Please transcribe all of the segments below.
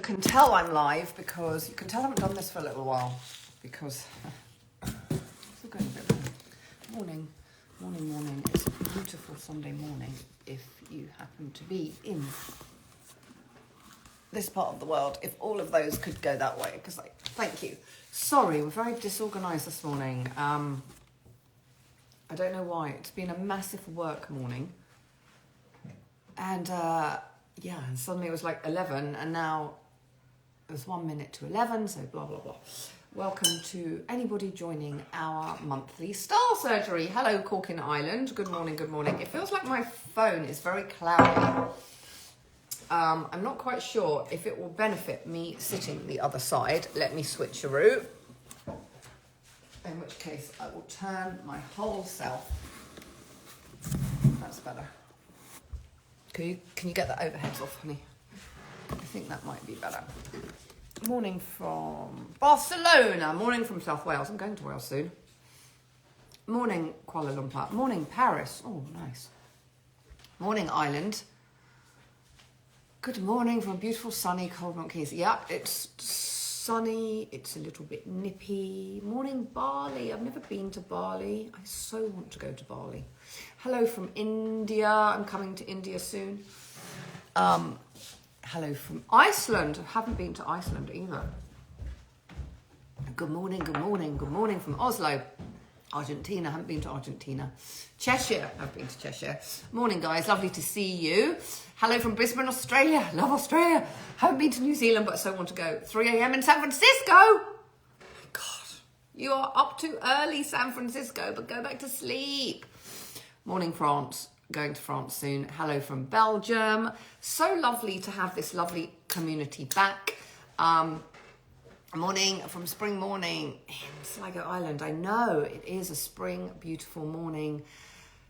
can tell I'm live because you can tell I haven't done this for a little while because it's going a bit morning. It's a beautiful Sunday morning if you happen to be in this part of the world. If all of those could go that way, because thank you. Sorry, we're very disorganised this morning. I don't know why. It's been a massive work morning, and and suddenly it was like 11, and now it was 1 minute to 11. So blah blah blah. Welcome to anybody joining our monthly star surgery. Hello, Corkin Island. Good morning. Good morning. It feels like my phone is very cloudy. I'm not quite sure if it will benefit me sitting the other side. Let me switcheroo. In which case, I will turn my whole self. That's better. Can you get the overheads off, honey? I think that might be better. Morning from Barcelona. Morning from South Wales. I'm going to Wales soon. Morning Kuala Lumpur. Morning Paris. Oh, nice. Morning Ireland. Good morning from beautiful sunny Coldmont Keys. Yeah, it's sunny. It's a little bit nippy. Morning Bali. I've never been to Bali. I so want to go to Bali. Hello from India. I'm coming to India soon. Hello from Iceland. I haven't been to Iceland either. Good morning, good morning, good morning from Oslo. Argentina. I haven't been to Argentina. Cheshire. I've been to Cheshire. Morning, guys. Lovely to see you. Hello from Brisbane, Australia. Love Australia. Haven't been to New Zealand, but so want to go. 3 a.m. in San Francisco. Oh my God. You are up too early, San Francisco, but go back to sleep. Morning, France. Going to France soon. Hello from Belgium. So lovely to have this lovely community back. Morning from Spring Morning in Sligo Island. I know it is a spring, beautiful morning.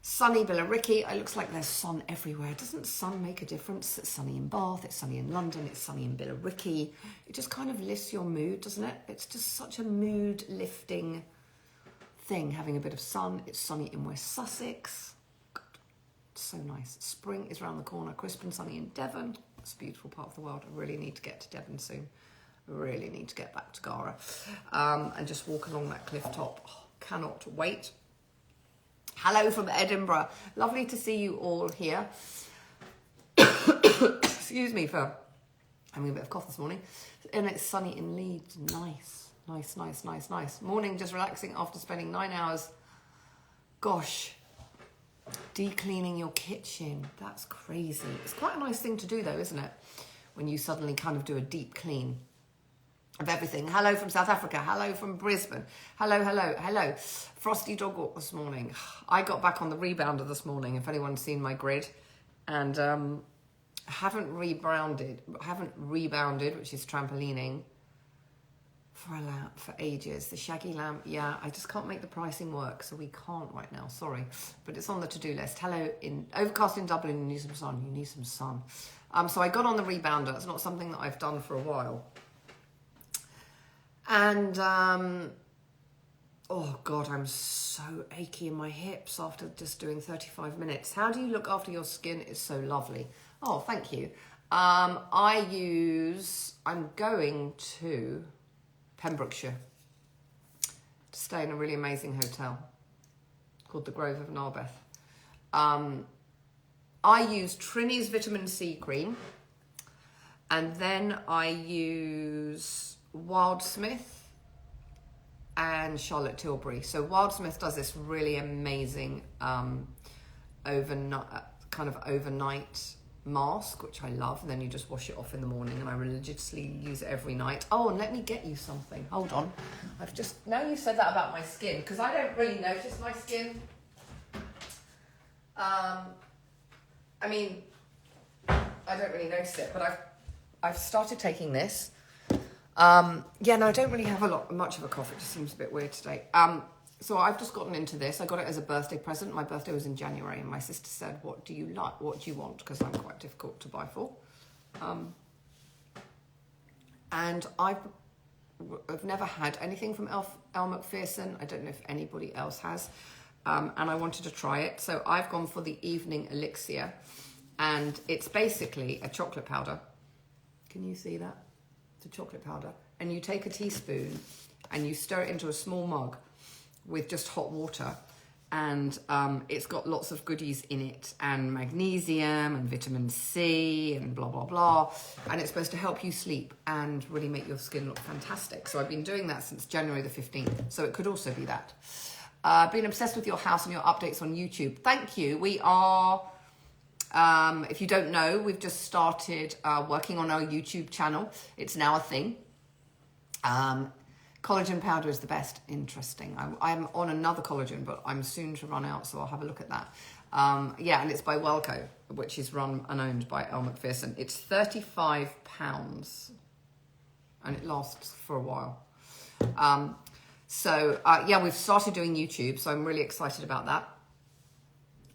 Sunny Billericay. It looks like there's sun everywhere. Doesn't sun make a difference? It's sunny in Bath, it's sunny in London, it's sunny in Billericay. It just kind of lifts your mood, doesn't it? It's just such a mood lifting thing, having a bit of sun. It's sunny in West Sussex. God, it's so nice. Spring is around the corner. Crisp and sunny in Devon. It's a beautiful part of the world. I really need to get to Devon soon. Really need to get back to Gara and just walk along that cliff top. Oh, cannot wait. Hello from Edinburgh. Lovely to see you all here. Excuse me for having a bit of cough this morning. And it's sunny in Leeds. Nice. Morning, just relaxing after spending 9 hours. Gosh, de-cleaning your kitchen. That's crazy. It's quite a nice thing to do though, isn't it? When you suddenly kind of do a deep clean of everything. Hello from South Africa. Hello from Brisbane. Hello. Frosty dog walk this morning. I got back on the rebounder this morning, if anyone's seen my grid. And haven't rebounded, which is trampolining, for a lamp for ages. The shaggy lamp, yeah, I just can't make the pricing work, so we can't right now, sorry. But it's on the to-do list. Hello, in overcast in Dublin, you need some sun. So I got on the rebounder. It's not something that I've done for a while. And, oh God, I'm so achy in my hips after just doing 35 minutes. How do you look after your skin? It's so lovely. Oh, thank you. I'm going to Pembrokeshire to stay in a really amazing hotel called the Grove of Narberth. I use Trini's vitamin C cream, and then I use Wildsmith and Charlotte Tilbury. So Wildsmith does this really amazing overnight mask, which I love, and then you just wash it off in the morning, and I religiously use it every night. Oh, and let me get you something. Hold on. Now you said that about my skin, because I don't really notice my skin. I don't really notice it, but I've started taking this. I don't really have much of a cough. It just seems a bit weird today. So I've just gotten into this. I got it as a birthday present. My birthday was in January, and my sister said, "What do you like? What do you want?" Because I'm quite difficult to buy for. And I've never had anything from Elle Macpherson. I don't know if anybody else has. And I wanted to try it. So I've gone for the evening elixir, and it's basically a chocolate powder. Can you see that? to chocolate powder, and you take a teaspoon and you stir it into a small mug with just hot water, and it's got lots of goodies in it, and magnesium and vitamin C and blah, blah, blah. And it's supposed to help you sleep and really make your skin look fantastic. So I've been doing that since January the 15th. So it could also be that. Been obsessed with your house and your updates on YouTube. Thank you. We are, if you don't know, we've just started working on our YouTube channel. It's now a thing. Collagen powder is the best. Interesting. I'm on another collagen, but I'm soon to run out, so I'll have a look at that. Yeah, and it's by Wellco, which is run and owned by Elle Macpherson. It's £35, and it lasts for a while. Yeah, we've started doing YouTube, so I'm really excited about that.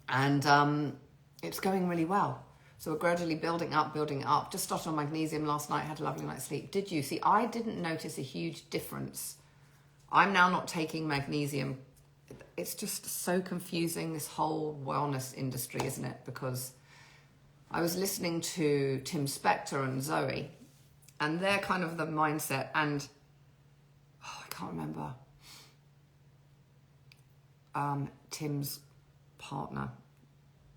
And it's going really well. So we're gradually building up. Just started on magnesium last night, had a lovely night's sleep. Did you? See, I didn't notice a huge difference. I'm now not taking magnesium. It's just so confusing, this whole wellness industry, isn't it? Because I was listening to Tim Spector and Zoe, and they're kind of the mindset, and I can't remember Tim's partner.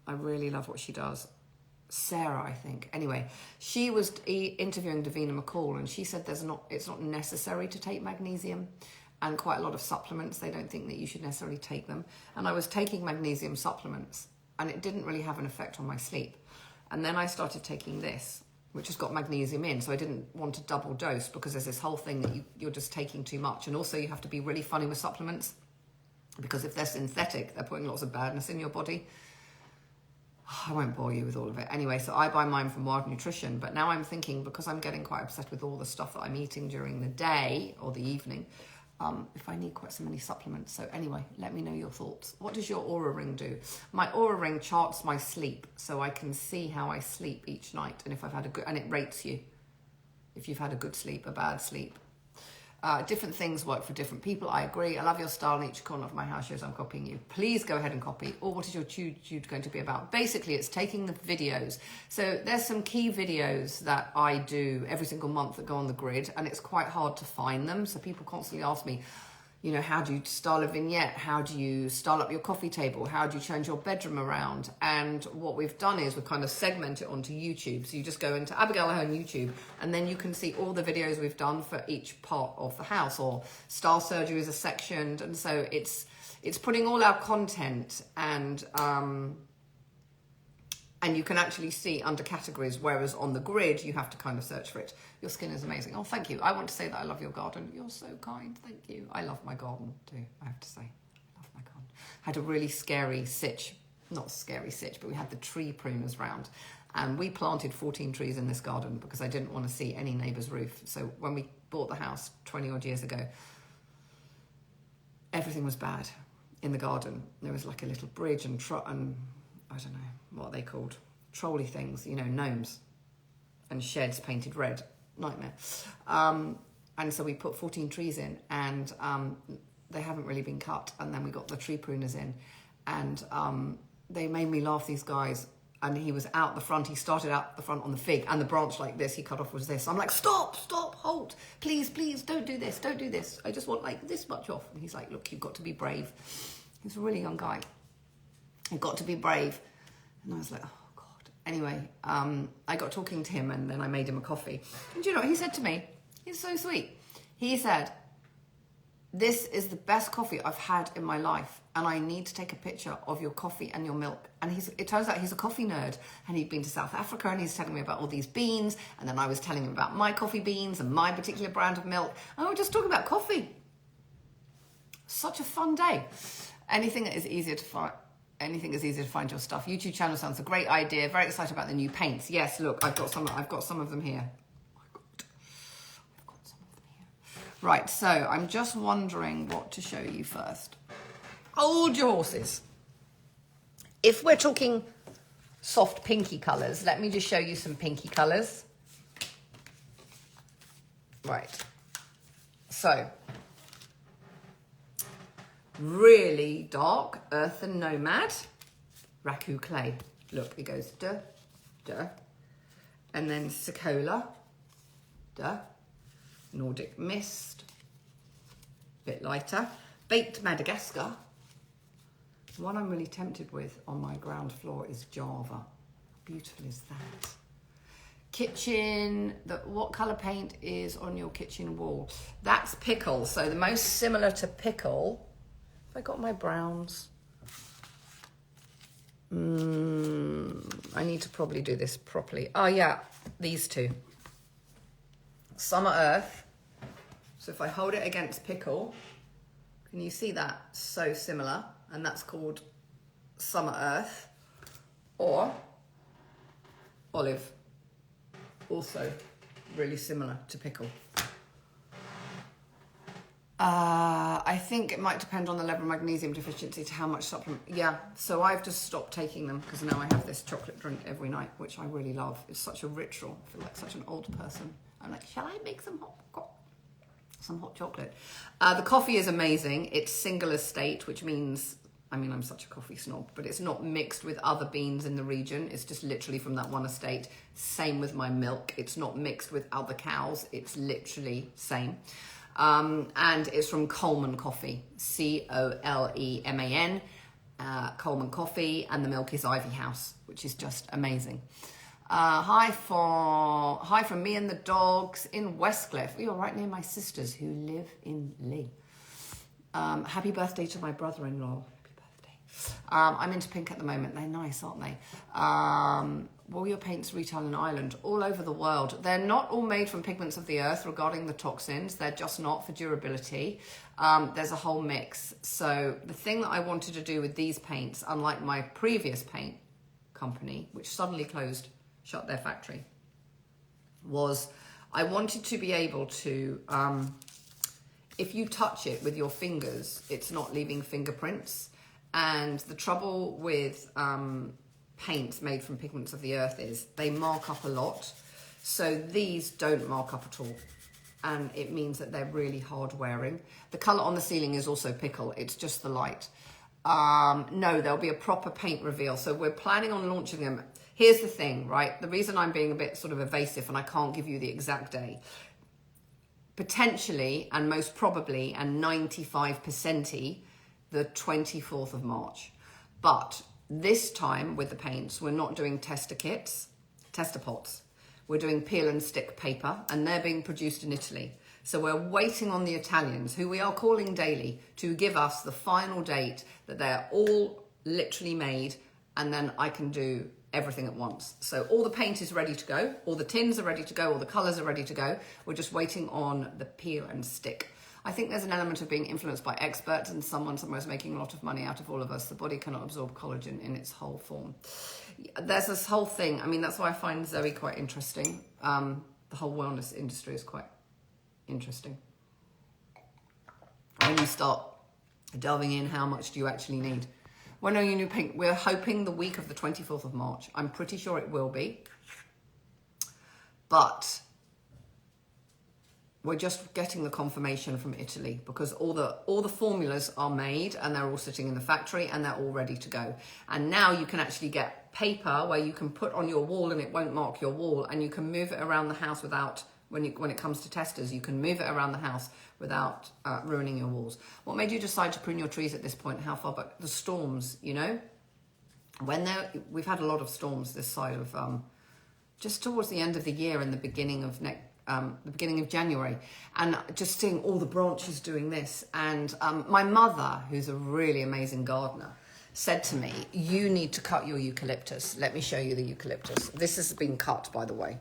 I really love what she does. Sarah, I think. Anyway, she was interviewing Davina McCall, and she said it's not necessary to take magnesium, and quite a lot of supplements, they don't think that you should necessarily take them. And I was taking magnesium supplements, and it didn't really have an effect on my sleep. And then I started taking this, which has got magnesium in, so I didn't want to double dose, because there's this whole thing that you're just taking too much. And also you have to be really funny with supplements, because if they're synthetic, they're putting lots of badness in your body. I won't bore you with all of it. Anyway, so I buy mine from Wild Nutrition, but now I'm thinking, because I'm getting quite obsessed with all the stuff that I'm eating during the day or the evening, if I need quite so many supplements. So anyway, let me know your thoughts. What does your Aura Ring do? My Aura Ring charts my sleep, so I can see how I sleep each night, and if I've had a good, and it rates you if you've had a good sleep, a bad sleep. Different things work for different people. I agree. I love your style in each corner of my house shows. I'm copying you. Please go ahead and copy. Or what is your YouTube going to be about? Basically, it's taking the videos. So there's some key videos that I do every single month that go on the grid, and it's quite hard to find them. So people constantly ask me, you know, how do you style a vignette? How do you style up your coffee table? How do you change your bedroom around? And what we've done is we've kind of segmented it onto YouTube. So you just go into Abigail Ahern YouTube, and then you can see all the videos we've done for each part of the house, or style surgery is a sectioned. And so it's putting all our content, and you can actually see under categories, whereas on the grid, you have to kind of search for it. Your skin is amazing. Oh, thank you. I want to say that I love your garden. You're so kind. Thank you. I love my garden too, I have to say. I love my garden. I had a really scary sitch. Not scary sitch, but we had the tree pruners round. And we planted 14 trees in this garden because I didn't want to see any neighbour's roof. So when we bought the house 20 odd years ago, everything was bad in the garden. There was like a little bridge and I don't know what they called, trolley things, you know, gnomes, and sheds painted red. Nightmare. And so we put 14 trees in, and they haven't really been cut. And then we got the tree pruners in, and they made me laugh, these guys. And he was out the front. He started out the front on the fig, and the branch like this he cut off was this. I'm like, stop, halt, please, don't do this, don't do this. I just want like this much off. And he's like, look, you've got to be brave. He's a really young guy. You've got to be brave. And I was like, oh God. Anyway, I got talking to him, and then I made him a coffee. And do you know what he said to me? He's so sweet. He said, this is the best coffee I've had in my life, and I need to take a picture of your coffee and your milk. And it turns out he's a coffee nerd, and he'd been to South Africa, and he's telling me about all these beans, and then I was telling him about my coffee beans and my particular brand of milk, and we were just talking about coffee. Such a fun day. Anything is easier to find your stuff. YouTube channel sounds a great idea. Very excited about the new paints. Yes, look, I've got some of them here. Right, so I'm just wondering what to show you first. Hold your horses. If we're talking soft pinky colours, let me just show you some pinky colours. Right. So, really dark, Earthen Nomad, Raku Clay. Look, it goes duh, duh, and then Secola, duh, Nordic Mist, bit lighter. Baked Madagascar. The one I'm really tempted with on my ground floor is Java. How beautiful is that? Kitchen, what colour paint is on your kitchen wall? That's Pickle. So the most similar to Pickle, have I got my browns? I need to probably do this properly. Oh yeah, these two. Summer Earth. So if I hold it against Pickle, can you see that? So similar. And that's called Summer Earth. Or Olive. Also really similar to Pickle. I think it might depend on the level of magnesium deficiency to how much supplement. Yeah, so I've just stopped taking them because now I have this chocolate drink every night, which I really love. It's such a ritual. I feel like such an old person. I'm like, shall I make some hot chocolate? The coffee is amazing. It's single estate, which means, I mean, I'm such a coffee snob, but it's not mixed with other beans in the region. It's just literally from that one estate. Same with my milk. It's not mixed with other cows. It's literally same. And it's from Coleman Coffee, Coleman, Coleman Coffee, and the milk is Ivy House, which is just amazing. Hi from me and the dogs in Westcliff. You're right near my sisters who live in Lee. Happy birthday to my brother-in-law. Happy birthday. I'm into pink at the moment. They're nice, aren't they? Will your paints retail in Ireland? All over the world. They're not all made from pigments of the earth regarding the toxins. They're just not for durability. There's a whole mix. So the thing that I wanted to do with these paints, unlike my previous paint company, which suddenly shut their factory, was I wanted to be able to, if you touch it with your fingers, it's not leaving fingerprints. And the trouble with paints made from pigments of the earth is they mark up a lot. So these don't mark up at all. And it means that they're really hard wearing. The colour on the ceiling is also Pickle. It's just the light. No, there'll be a proper paint reveal. So we're planning on launching them. Here's the thing, right? The reason I'm being a bit sort of evasive and I can't give you the exact day. Potentially, and most probably, and 95% the 24th of March. But this time with the paints, we're not doing tester pots. We're doing peel and stick paper, and they're being produced in Italy. So we're waiting on the Italians, who we are calling daily, to give us the final date that they're all literally made, and then I can do everything at once. So all the paint is ready to go, all the tins are ready to go, all the colours are ready to go. We're just waiting on the peel and stick. I think there's an element of being influenced by experts, and someone somewhere is making a lot of money out of all of us. The body cannot absorb collagen in its whole form. There's this whole thing. I mean, that's why I find Zoe quite interesting. The whole wellness industry is quite interesting. When you start delving in, how much do you actually need? When are you new pink? We're hoping the week of the 24th of March. I'm pretty sure it will be. But we're just getting the confirmation from Italy because all the formulas are made and they're all sitting in the factory and they're all ready to go. And now you can actually get paper where you can put on your wall and it won't mark your wall, and you can move it around the house without, when it comes to testers, you can move it around the house without ruining your walls. What made you decide to prune your trees at this point? How far back? The storms, you know? We've had a lot of storms this side of, just towards the end of the year and the beginning of January, and just seeing all the branches doing this. And my mother, who's a really amazing gardener, said to me, you need to cut your eucalyptus. Let me show you the eucalyptus. This has been cut, by the way.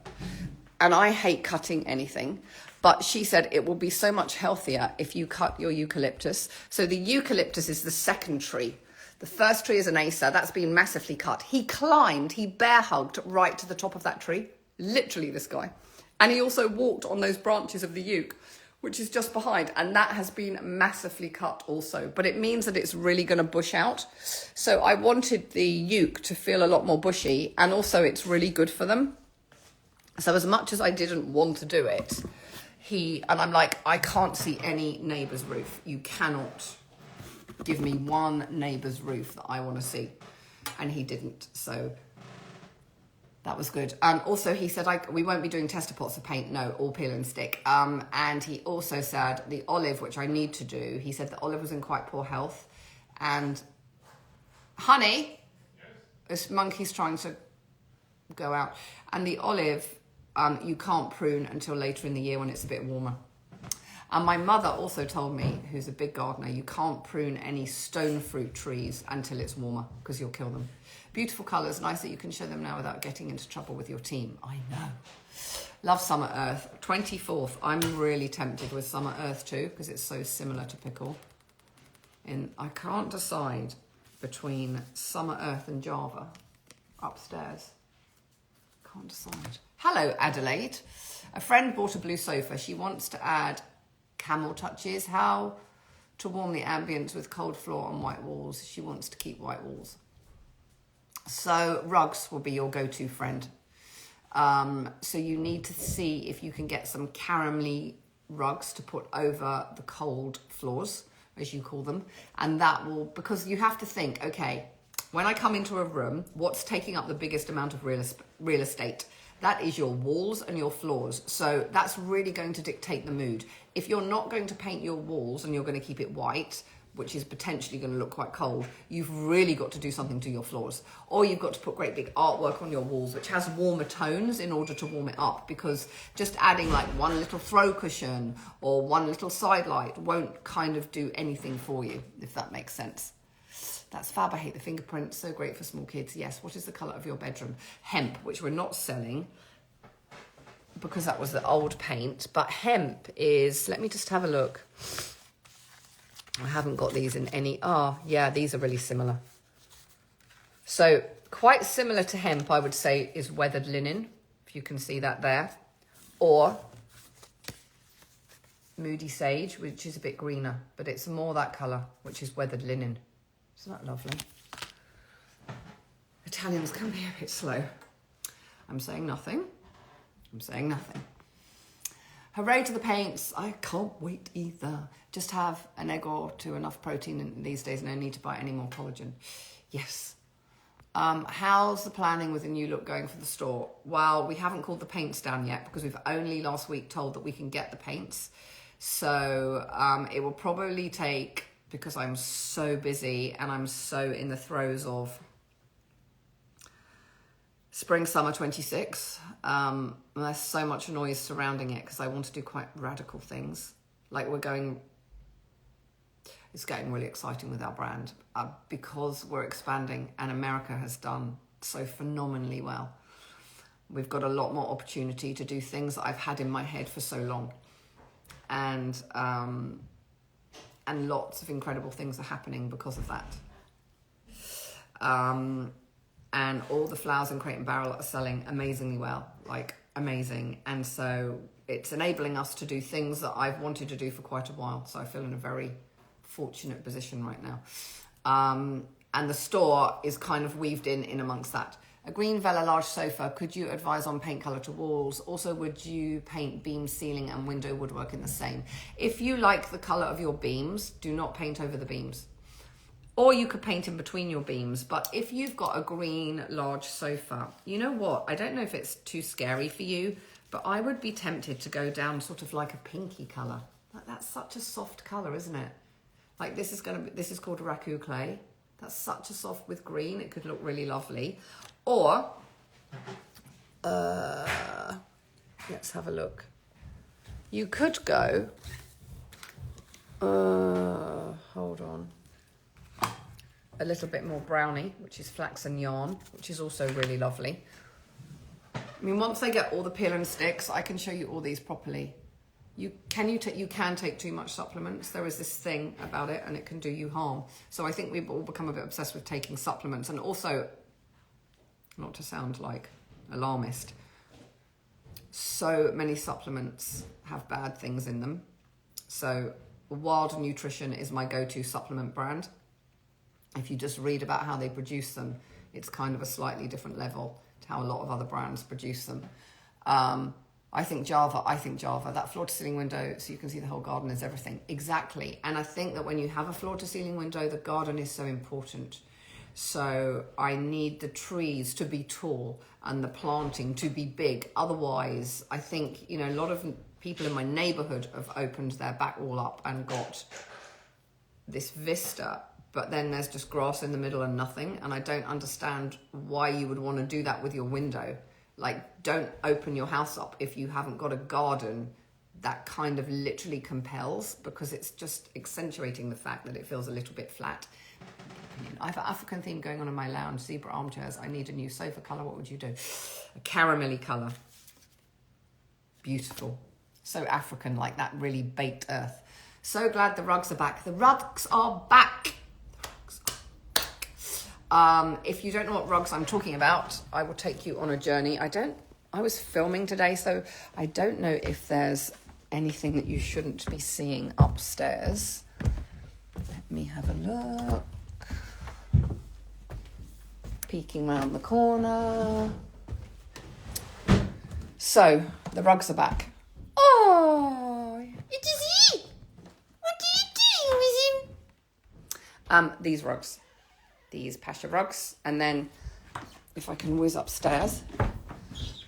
And I hate cutting anything, but she said it will be so much healthier if you cut your eucalyptus. So the eucalyptus is the second tree. The first tree is an acer. That's been massively cut. He bear hugged right to the top of that tree. Literally, this guy. And he also walked on those branches of the euc, which is just behind. And that has been massively cut also. But it means that it's really going to bush out. So I wanted the euc to feel a lot more bushy. And also it's really good for them. So as much as I didn't want to do it, and I'm like, I can't see any neighbour's roof. You cannot give me one neighbour's roof that I want to see. And he didn't. So That was good. Also, he said, we won't be doing tester pots of paint. No, all peel and stick. And he also said the olive, which I need to do, he said the olive was in quite poor health. And, honey, yes. This monkey's trying to go out. And the olive, you can't prune until later in the year when it's a bit warmer. And my mother also told me, who's a big gardener, you can't prune any stone fruit trees until it's warmer because you'll kill them. Beautiful colours, nice that you can show them now without getting into trouble with your team. I know. Love Summer Earth. 24th, I'm really tempted with Summer Earth too because it's so similar to Pickle. And I can't decide between Summer Earth and Java upstairs. Can't decide. Hello, Adelaide. A friend bought a blue sofa. She wants to add camel touches. How to warm the ambience with cold floor and white walls. She wants to keep white walls. So rugs will be your go-to friend. So you need to see if you can get some caramelly rugs to put over the cold floors, as you call them. And that will, because you have to think, okay, when I come into a room, what's taking up the biggest amount of real estate? That is your walls and your floors. So that's really going to dictate the mood. If you're not going to paint your walls and you're going to keep it white, which is potentially going to look quite cold, you've really got to do something to your floors. Or you've got to put great big artwork on your walls, which has warmer tones in order to warm it up, because just adding like one little throw cushion or one little side light won't kind of do anything for you, if that makes sense. That's fab. I hate the fingerprints. So great for small kids. Yes. What is the colour of your bedroom? Hemp, which we're not selling because that was the old paint. But hemp is, let me just have a look. I haven't got these in any. Yeah, these are really similar. So quite similar to hemp, I would say, is weathered linen, if you can see that there. Or moody sage, which is a bit greener, but it's more that colour, which is weathered linen. Isn't that lovely? Italians can be a bit slow. I'm saying nothing. I'm saying nothing. Hooray to the paints. I can't wait either. Just have an egg or two, enough protein in these days. No need to buy any more collagen. Yes. How's the planning with the new look going for the store? Well, we haven't called the paints down yet because we've only last week told that we can get the paints. So it will probably take, because I'm so busy and I'm so in the throes of spring, summer 26. There's so much noise surrounding it because I want to do quite radical things. Like it's getting really exciting with our brand because we're expanding and America has done so phenomenally well. We've got a lot more opportunity to do things that I've had in my head for so long. And lots of incredible things are happening because of that. And all the flowers in Crate and Barrel are selling amazingly well, like amazing. And so it's enabling us to do things that I've wanted to do for quite a while. So I feel in a very fortunate position right now. And the store is kind of weaved in amongst that. A green Vela large sofa, could you advise on paint colour to walls? Also, would you paint beam, ceiling and window woodwork in the same? If you like the colour of your beams, do not paint over the beams. Or you could paint in between your beams. But if you've got a green large sofa, you know what? I don't know if it's too scary for you, but I would be tempted to go down sort of like a pinky colour. Like that's such a soft colour, isn't it? Like this is called raku clay. That's such a soft with green. It could look really lovely. Or, let's have a look. You could go, hold on. A little bit more browny, which is flax and yarn, which is also really lovely. I mean, once I get all the peel and sticks, I can show you all these properly. You can take too much supplements. There is this thing about it and it can do you harm. So I think we've all become a bit obsessed with taking supplements. And also, not to sound like alarmist, so many supplements have bad things in them. So Wild Nutrition is my go-to supplement brand. If you just read about how they produce them, it's kind of a slightly different level to how a lot of other brands produce them. I think Java, that floor to ceiling window, so you can see the whole garden is everything. Exactly. And I think that when you have a floor to ceiling window, the garden is so important. So I need the trees to be tall and the planting to be big. Otherwise, I think, a lot of people in my neighborhood have opened their back wall up and got this vista, but then there's just grass in the middle and nothing. And I don't understand why you would want to do that with your window. Like, don't open your house up if you haven't got a garden that kind of literally compels, because it's just accentuating the fact that it feels a little bit flat. I have an African theme going on in my lounge, zebra armchairs. I need a new sofa colour. What would you do? A caramelly colour. Beautiful. So African, like that really baked earth. So glad the rugs are back. The rugs are back. If you don't know what rugs I'm talking about, I will take you on a journey. I was filming today, so I don't know if there's anything that you shouldn't be seeing upstairs. Let me have a look. Peeking round the corner. So, the rugs are back. Oh, it is he. What are you doing with him? These rugs. These Pasha rugs. And then, if I can whiz upstairs,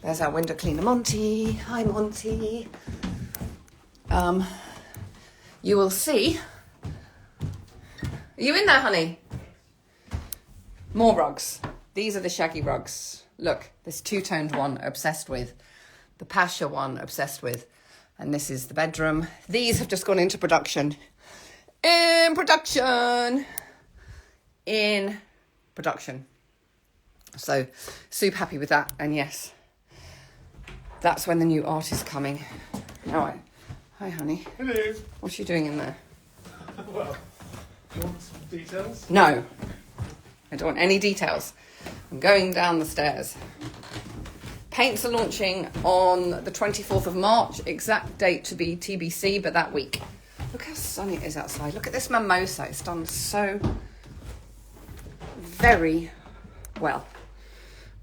there's our window cleaner, Monty. Hi, Monty. You will see. Are you in there, honey? More rugs. These are the shaggy rugs. Look, this two-toned one, obsessed with. The Pasha one, obsessed with. And this is the bedroom. These have just gone into production. In production. So, super happy with that. And yes, that's when the new art is coming. Hi, honey. Hello. What are you doing in there? Well, you want some details? No, I don't want any details. I'm going down the stairs. Paints are launching on the 24th of March. Exact date to be TBC, but that week. Look how sunny it is outside. Look at this mimosa. It's done so very well.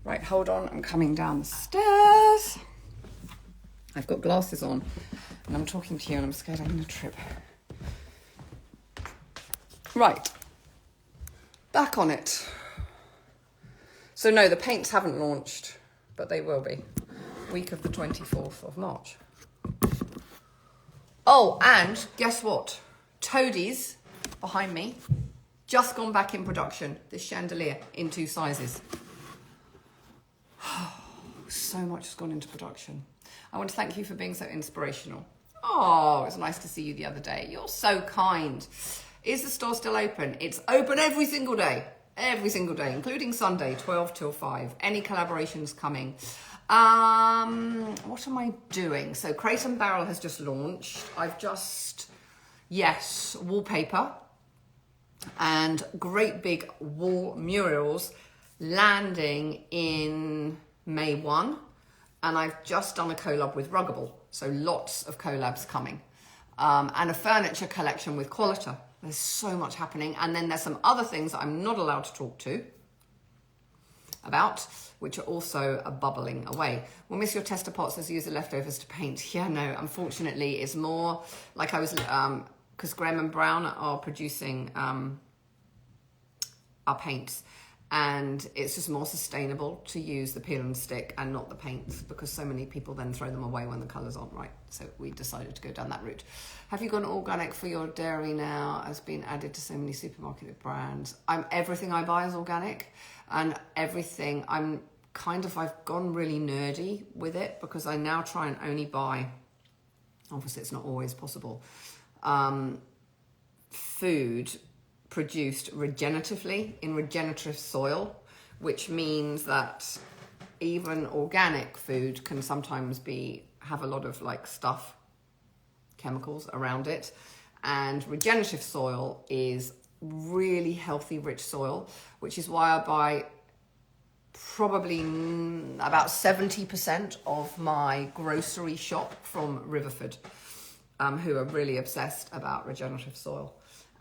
Right, hold on. I'm coming down the stairs. I've got glasses on and I'm talking to you and I'm scared I'm going to trip. Right. Back on it. So no, the paints haven't launched, but they will be. Week of the 24th of March. Oh, and guess what? Toadies behind me, just gone back in production. This chandelier in 2 sizes. So much has gone into production. I want to thank you for being so inspirational. Oh, it was nice to see you the other day. You're so kind. Is the store still open? It's open every single day, including Sunday, 12 till 5. Any collaborations coming? What am I doing? So Crate and Barrel has just launched. Wallpaper and great big wall murals landing in May 1. And I've just done a collab with Ruggable. So lots of collabs coming. And a furniture collection with Qualita. There's so much happening. And then there's some other things that I'm not allowed to talk about, which are also bubbling away. We'll miss your tester pots as you use the leftovers to paint. Yeah, no, unfortunately, it's more like I was, because Graham and Brown are producing our paints. And it's just more sustainable to use the peel and stick and not the paints, because so many people then throw them away when the colours aren't right. So we decided to go down that route. Have you gone organic for your dairy now? Has been added to so many supermarket brands. Everything I buy is organic, and everything I've gone really nerdy with it, because I now try and only buy, obviously it's not always possible, food produced regeneratively in regenerative soil, which means that even organic food can sometimes have a lot of chemicals around it, and regenerative soil is really healthy, rich soil, which is why I buy probably about 70% of my grocery shop from Riverford, who are really obsessed about regenerative soil.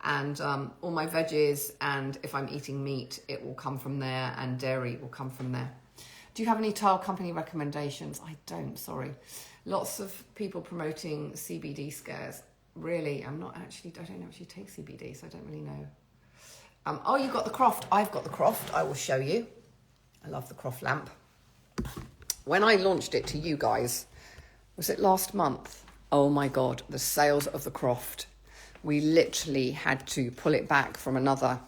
And all my veggies, and if I'm eating meat, it will come from there, and dairy will come from there. Do you have any tile company recommendations? I don't, sorry. Lots of people promoting CBD scares. Really, I don't actually take CBD, so I don't really know. Oh, you got the Croft. I've got the Croft. I will show you. I love the Croft lamp. When I launched it to you guys, was it last month? Oh my God, the sales of the Croft. We literally had to pull it back from another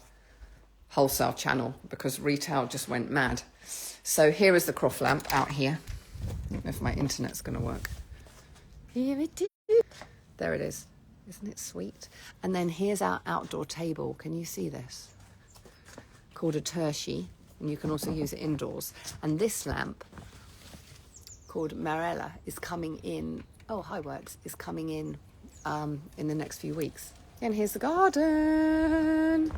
wholesale channel because retail just went mad. So here is the Croft lamp out here. I don't know if my internet's going to work. Here it is. There it is. Isn't it sweet? And then here's our outdoor table. Can you see this? Called a Tershi. And you can also use it indoors. And this lamp, called Marella, is coming in. Oh, hi, Works. Is coming in the next few weeks. And here's the garden.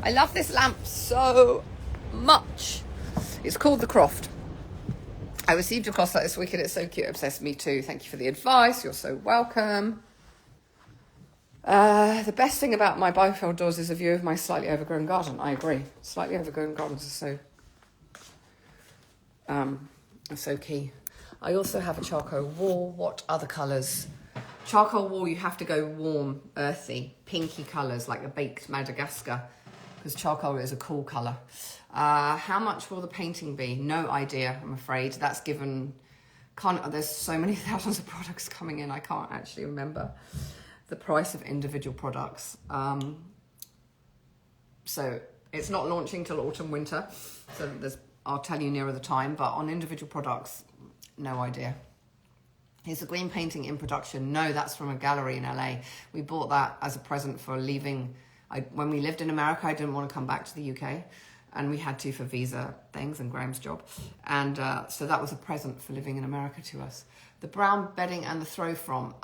I love this lamp so much. It's called the Croft. I received your cost this week and it's so cute. Obsessed, me too. Thank you for the advice. You're so welcome. The best thing about my bifold doors is a view of my slightly overgrown garden. I agree. Slightly overgrown gardens are so key. I also have a charcoal wall. What other colours? Charcoal wall, you have to go warm, earthy, pinky colours like a baked Madagascar, because charcoal is a cool colour. How much will the painting be? No idea, I'm afraid. That's given... There's so many thousands of products coming in, I can't actually remember the price of individual products. So it's not launching till autumn, winter. So I'll tell you nearer the time, but on individual products, no idea. Is the green painting in production? No, that's from a gallery in LA. We bought that as a present for leaving. When we lived in America, I didn't want to come back to the UK, and we had to for visa things and Graham's job. And so that was a present for living in America to us. The brown bedding and the throw from.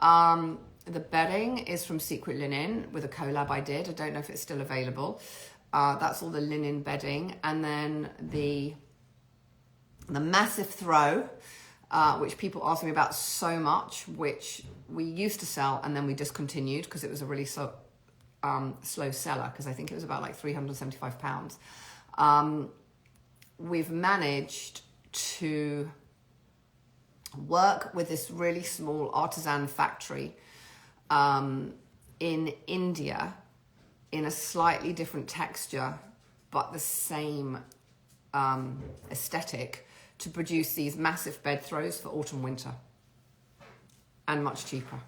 The bedding is from Secret Linen with a collab I did. I don't know if it's still available. That's all the linen bedding. And then the massive throw, which people ask me about so much, which we used to sell and then we discontinued because it was a really slow seller, because I think it was about like £375. We've managed to work with this really small artisan factory in India in a slightly different texture but the same aesthetic to produce these massive bed throws for autumn winter, and much cheaper.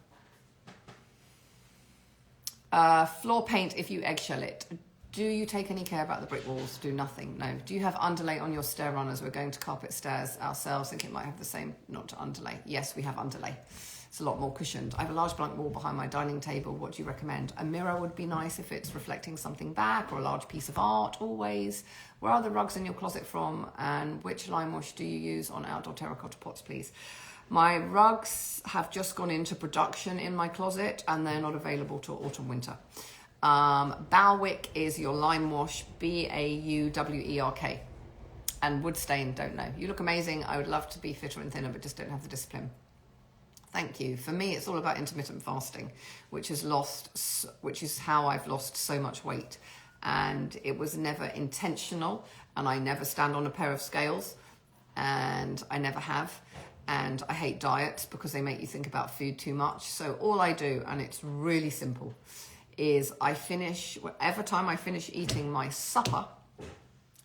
Floor paint if you eggshell it. Do you take any care about the brick walls? Do nothing. No. Do you have underlay on your stair runners? We're going to carpet stairs ourselves. Think it might have the same, not to underlay. Yes, we have underlay. It's a lot more cushioned. I have a large blank wall behind my dining table. What do you recommend? A mirror would be nice if it's reflecting something back, or a large piece of art, always. Where are the rugs in your closet from? And which lime wash do you use on outdoor terracotta pots, please? My rugs have just gone into production in my closet and they're not available till autumn, winter. Bowerk is your lime wash, Bauwerk. And wood stain, don't know. You look amazing. I would love to be fitter and thinner, but just don't have the discipline. Thank you. For me, it's all about intermittent fasting, which is how I've lost so much weight. And it was never intentional, and I never stand on a pair of scales, and I never have. And I hate diets because they make you think about food too much. So all I do, and it's really simple, is whatever time I finish eating my supper.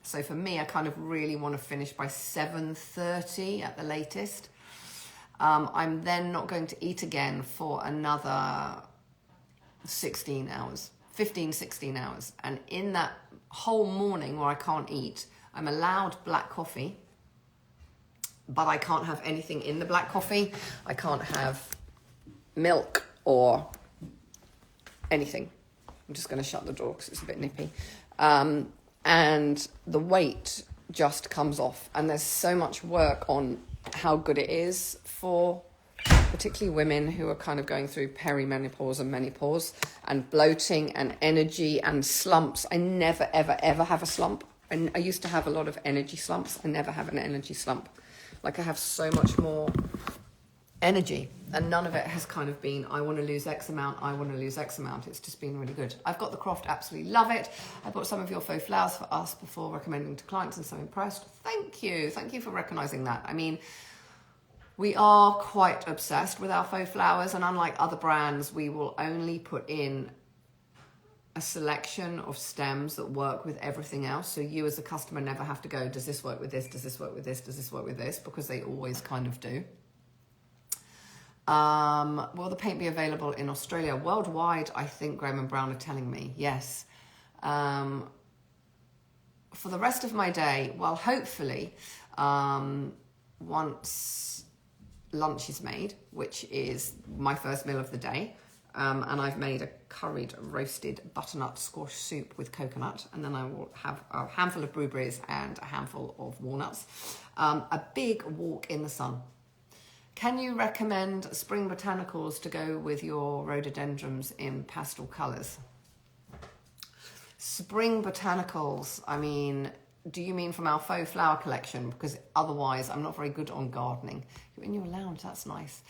So for me, I kind of really want to finish by 7:30 at the latest. I'm then not going to eat again for another 16 hours, 15, 16 hours. And in that whole morning where I can't eat, I'm allowed black coffee, but I can't have anything in the black coffee. I can't have milk or anything. I'm just going to shut the door because it's a bit nippy. And the weight just comes off. And there's so much work on how good it is for particularly women who are kind of going through perimenopause and menopause and bloating and energy and slumps. I never, ever, ever have a slump. And I used to have a lot of energy slumps. I never have an energy slump. Like I have so much more energy, and none of it has kind of been, I want to lose X amount, I want to lose X amount. It's just been really good. I've got the Croft, absolutely love it. I bought some of your faux flowers for us before recommending to clients and so impressed. Thank you for recognizing that. I mean, we are quite obsessed with our faux flowers, and unlike other brands, we will only put in a selection of stems that work with everything else. So you as a customer never have to go, does this work with this? Does this work with this? Does this work with this? Because they always kind of do. Will the paint be available in Australia? Worldwide, I think Graham and Brown are telling me, yes. For the rest of my day, well, hopefully, once lunch is made, which is my first meal of the day, and I've made a curried roasted butternut squash soup with coconut, and then I will have a handful of blueberries and a handful of walnuts. A big walk in the sun. Can you recommend spring botanicals to go with your rhododendrons in pastel colours? Spring botanicals, I mean, do you mean from our Faux flower collection? Because otherwise, I'm not very good on gardening. You're in your lounge, that's nice.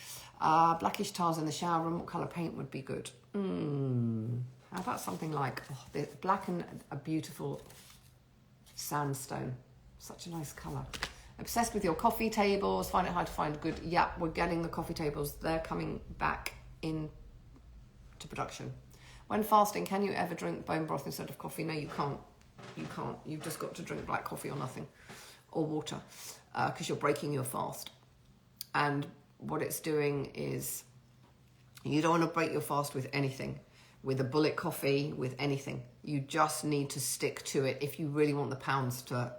Blackish tiles in the shower room, what colour paint would be good? How about something like black and a beautiful sandstone? Such a nice colour. Obsessed with your coffee tables, find it hard to find good. Yeah, we're getting the coffee tables. They're coming back into production. When fasting, can you ever drink bone broth instead of coffee? No, you can't. You can't. You've just got to drink black coffee or nothing, or water, because you're breaking your fast. And what it's doing is, you don't want to break your fast with anything, with a bullet coffee, with anything. You just need to stick to it if you really want the pounds to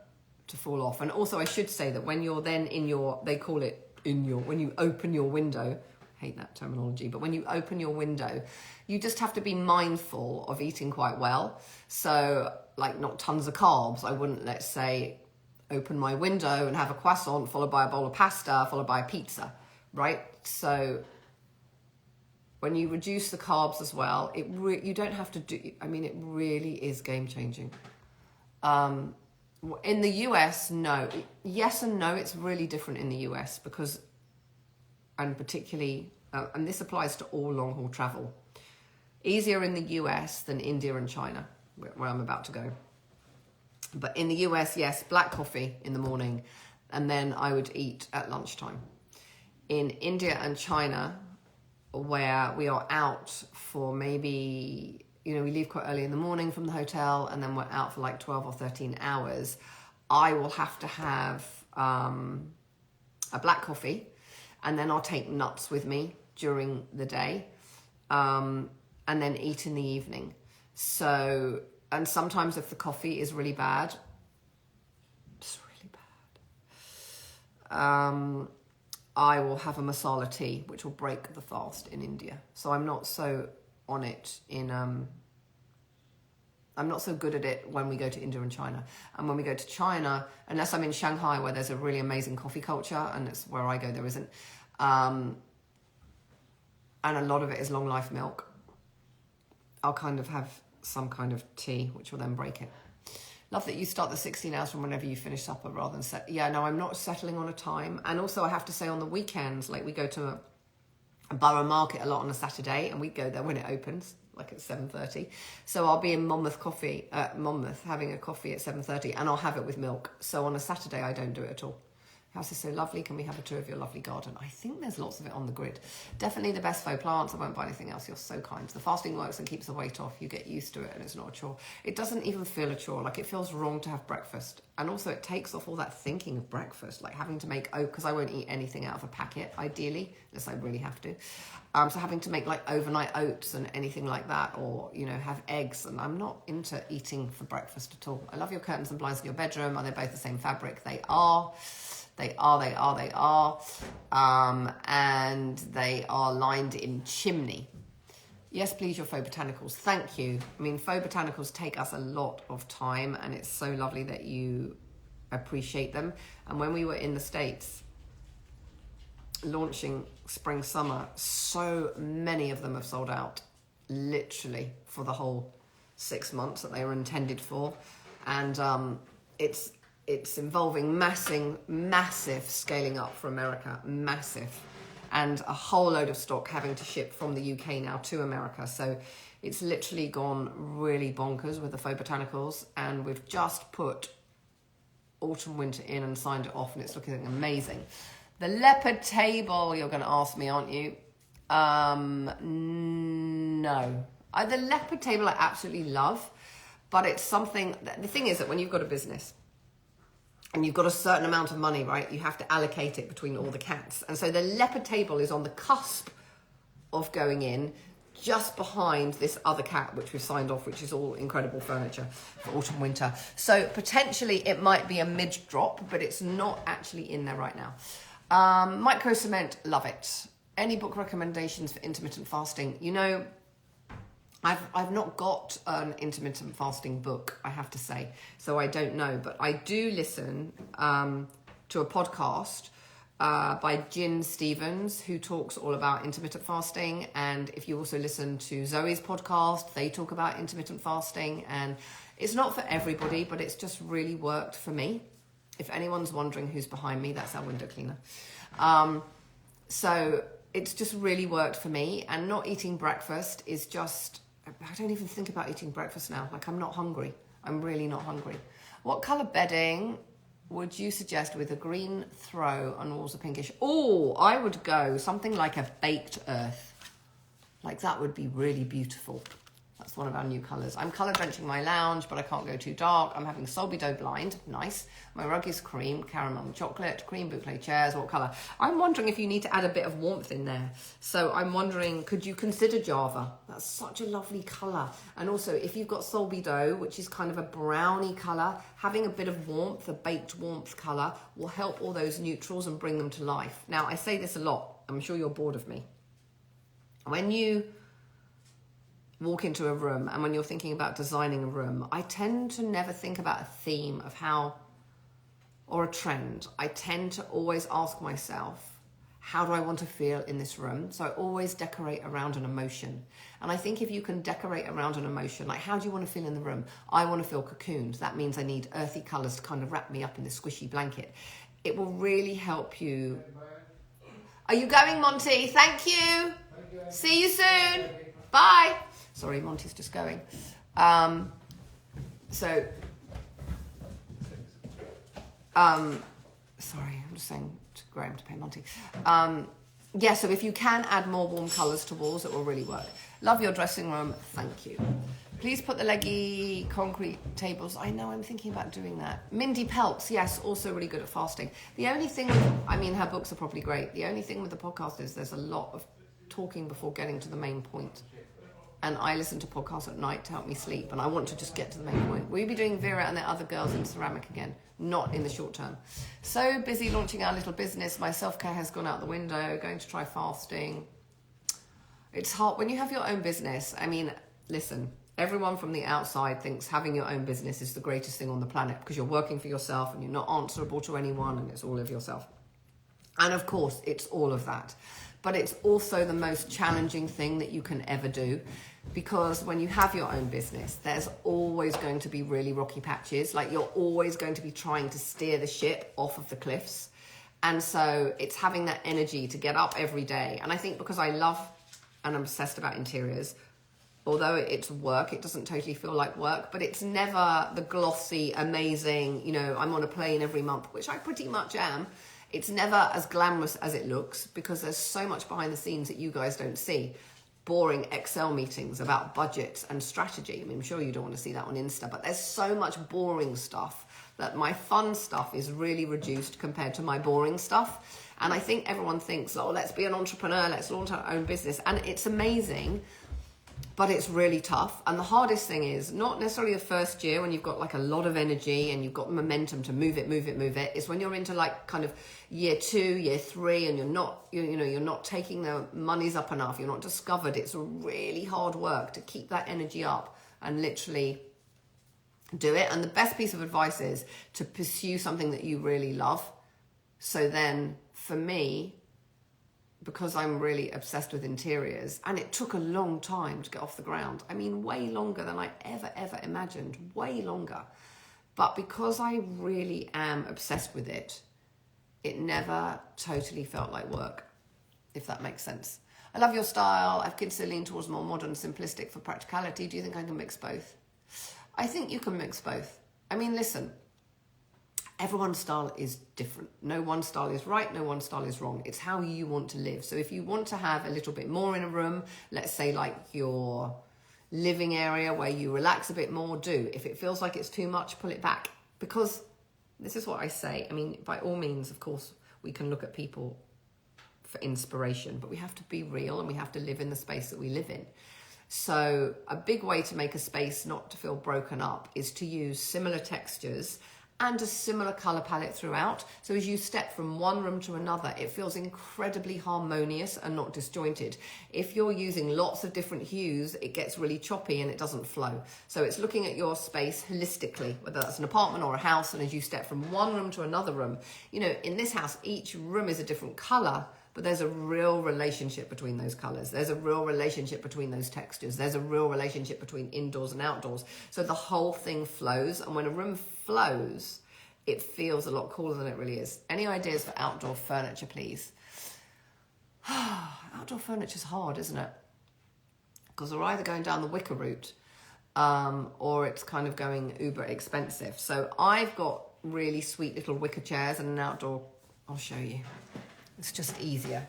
fall off. And also, I should say that when you're then in your, they call it when you open your window, I hate that terminology, but when you open your window, you just have to be mindful of eating quite well. So, like, not tons of carbs. I wouldn't, let's say, open my window and have a croissant followed by a bowl of pasta followed by a pizza, right? So when you reduce the carbs as well, you don't have to do, I mean, it really is game changing. In the US, no. Yes and no, it's really different in the US because, and particularly, and this applies to all long haul travel, easier in the US than India and China, where I'm about to go. But in the US, yes, black coffee in the morning, and then I would eat at lunchtime. In India and China, where we are out for maybe, we leave quite early in the morning from the hotel, and then we're out for like 12 or 13 hours, I will have to have a black coffee, and then I'll take nuts with me during the day, and then eat in the evening. So, and sometimes if the coffee is really bad, I will have a masala tea, which will break the fast in India. So I'm not so on it I'm not so good at it when we go to India and China. And when we go to China, unless I'm in Shanghai where there's a really amazing coffee culture, and it's where I go, there isn't. And a lot of it is long life milk. I'll kind of have some kind of tea, which will then break it. Love that you start the 16 hours from whenever you finish supper rather than set. Yeah, no, I'm not settling on a time. And also I have to say on the weekends, like we go to a borough market a lot on a Saturday, and we go there when it opens, like at 7:30. So I'll be in Monmouth having a coffee at 7:30, and I'll have it with milk. So on a Saturday, I don't do it at all. House is so lovely. Can we have a tour of your lovely garden? I think there's lots of it on the grid. Definitely the best faux plants. I won't buy anything else. You're so kind. The fasting works and keeps the weight off. You get used to it and it's not a chore. It doesn't even feel a chore. Like, it feels wrong to have breakfast. And also it takes off all that thinking of breakfast, like having to make because I won't eat anything out of a packet, ideally, unless I really have to. So having to make like overnight oats and anything like that, or, have eggs. And I'm not into eating for breakfast at all. I love your curtains and blinds in your bedroom. Are they both the same fabric? They are. They are. And they are lined in chimney. Yes, please, your faux botanicals. Thank you. I mean, faux botanicals take us a lot of time, and it's so lovely that you appreciate them. And when we were in the States launching spring, summer, so many of them have sold out literally for the whole 6 months that they were intended for. And it's involving massive scaling up for America, massive. And a whole load of stock having to ship from the UK now to America. So it's literally gone really bonkers with the faux botanicals. And we've just put autumn, winter in and signed it off, and it's looking amazing. The leopard table, you're going to ask me, aren't you? No. The leopard table I absolutely love, but it's something, the thing is that when you've got a business and you've got a certain amount of money, right, you have to allocate it between all the cats. And so the leopard table is on the cusp of going in, just behind this other cat, which we've signed off, which is all incredible furniture for autumn, winter. So potentially it might be a mid drop, but it's not actually in there right now. Micro cement, love it. Any book recommendations for intermittent fasting? You know, I've not got an intermittent fasting book, I have to say, so I don't know, but I do listen to a podcast by Gin Stevens, who talks all about intermittent fasting. And if you also listen to Zoe's podcast, they talk about intermittent fasting. And it's not for everybody, but it's just really worked for me. If anyone's wondering who's behind me, that's our window cleaner. So it's just really worked for me. And not eating breakfast is just, I don't even think about eating breakfast now. Like, I'm not hungry. I'm really not hungry. What colour bedding would you suggest with a green throw and walls are pinkish? Oh, I would go something like a baked earth. Like, that would be really beautiful. That's one of our new colours. I'm colour drenching my lounge, but I can't go too dark. I'm having Solbido blind. Nice. My rug is cream, caramel and chocolate, cream boucle chairs. What colour? I'm wondering if you need to add a bit of warmth in there. So I'm wondering, could you consider Java? That's such a lovely colour. And also, if you've got Solbido, which is kind of a browny colour, having a bit of warmth, a baked warmth colour, will help all those neutrals and bring them to life. Now, I say this a lot. I'm sure you're bored of me. When you walk into a room and when you're thinking about designing a room, I tend to never think about a theme of how, or a trend. I tend to always ask myself, how do I want to feel in this room? So I always decorate around an emotion. And I think if you can decorate around an emotion, like, how do you want to feel in the room? I want to feel cocooned. That means I need earthy colours to kind of wrap me up in this squishy blanket. It will really help you. Are you going, Monty? Thank you. See you soon. Bye. Sorry, Monty's just going. Sorry, I'm just saying to Graham to pay Monty. Yeah, so if you can add more warm colours to walls, it will really work. Love your dressing room. Thank you. Please put the leggy concrete tables. I know, I'm thinking about doing that. Mindy Peltz, yes, also really good at fasting. The only thing, her books are probably great. The only thing with the podcast is there's a lot of talking before getting to the main point. And I listen to podcasts at night to help me sleep, and I want to just get to the main point. Will you be doing Vera and the other girls in ceramic again? Not in the short term. So busy launching our little business. My self-care has gone out the window. Going to try fasting. It's hard when you have your own business. I mean, listen, everyone from the outside thinks having your own business is the greatest thing on the planet because you're working for yourself and you're not answerable to anyone and it's all of yourself. And of course, it's all of that. But it's also the most challenging thing that you can ever do, because when you have your own business, there's always going to be really rocky patches. Like, you're always going to be trying to steer the ship off of the cliffs. And so it's having that energy to get up every day. And I think because I love and I'm obsessed about interiors, although it's work, it doesn't totally feel like work, but it's never the glossy, amazing, I'm on a plane every month, which I pretty much am. It's never as glamorous as it looks because there's so much behind the scenes that you guys don't see. Boring Excel meetings about budgets and strategy. I mean, I'm sure you don't want to see that on Insta, but there's so much boring stuff that my fun stuff is really reduced compared to my boring stuff. And I think everyone thinks, oh, let's be an entrepreneur, let's launch our own business. And it's amazing, but it's really tough. And the hardest thing is not necessarily the first year when you've got like a lot of energy and you've got momentum to move it. It's when you're into like kind of year 2, year 3, and you're not taking the monies up enough. You're not discovered. It's really hard work to keep that energy up and literally do it. And the best piece of advice is to pursue something that you really love. So then for me, because I'm really obsessed with interiors, and it took a long time to get off the ground. I mean, way longer than I ever imagined, way longer. But because I really am obsessed with it, it never totally felt like work, if that makes sense. I love your style. I've kids that lean towards more modern, simplistic for practicality. Do you think I can mix both? I think you can mix both. I mean, listen, everyone's style is different. No one style is right, no one style is wrong. It's how you want to live. So if you want to have a little bit more in a room, let's say like you're living area where you relax a bit more, do. If it feels like it's too much, pull it back. Because this is what I say. I mean, by all means, of course, we can look at people for inspiration, but we have to be real and we have to live in the space that we live in. So a big way to make a space not to feel broken up is to use similar textures and a similar colour palette throughout. So as you step from one room to another, it feels incredibly harmonious and not disjointed. If you're using lots of different hues, it gets really choppy and it doesn't flow. So it's looking at your space holistically, whether that's an apartment or a house, and as you step from one room to another room, you know, in this house, each room is a different colour, but there's a real relationship between those colours. There's a real relationship between those textures. There's a real relationship between indoors and outdoors. So the whole thing flows. And when a room flows, it feels a lot cooler than it really is. Any ideas for outdoor furniture, please? Outdoor furniture's hard, isn't it? Because we're either going down the wicker route or it's kind of going uber expensive. So I've got really sweet little wicker chairs and an outdoor. I'll show you. It's just easier.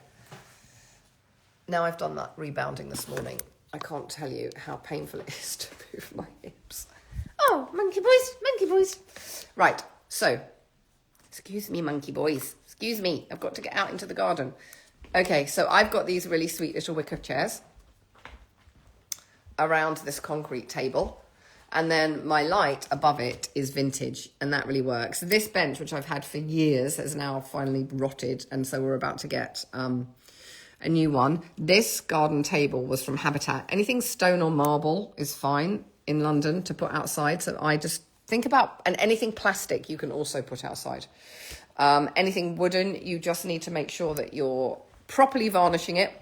Now I've done that rebounding this morning. I can't tell you how painful it is to move my hips. Oh, monkey boys, monkey boys. Right, so, excuse me, monkey boys. Excuse me, I've got to get out into the garden. Okay, so I've got these really sweet little wicker chairs around this concrete table. And then my light above it is vintage, and that really works. This bench, which I've had for years, has now finally rotted, and so we're about to get a new one. This garden table was from Habitat. Anything stone or marble is fine in London to put outside, so I just think about, and anything plastic you can also put outside. Anything wooden, you just need to make sure that you're properly varnishing it,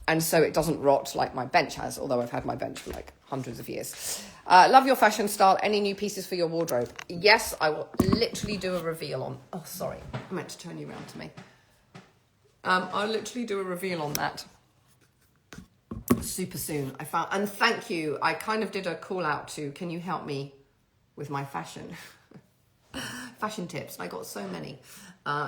and so it doesn't rot like my bench has, although I've had my bench for like hundreds of years. Love your fashion style. Any new pieces for your wardrobe? Yes, I will literally do a reveal on... Oh, sorry. I meant to turn you around to me. I'll literally do a reveal on that super soon. I found... And thank you. I kind of did a call out to, can you help me with my fashion? Fashion tips. And I got so many.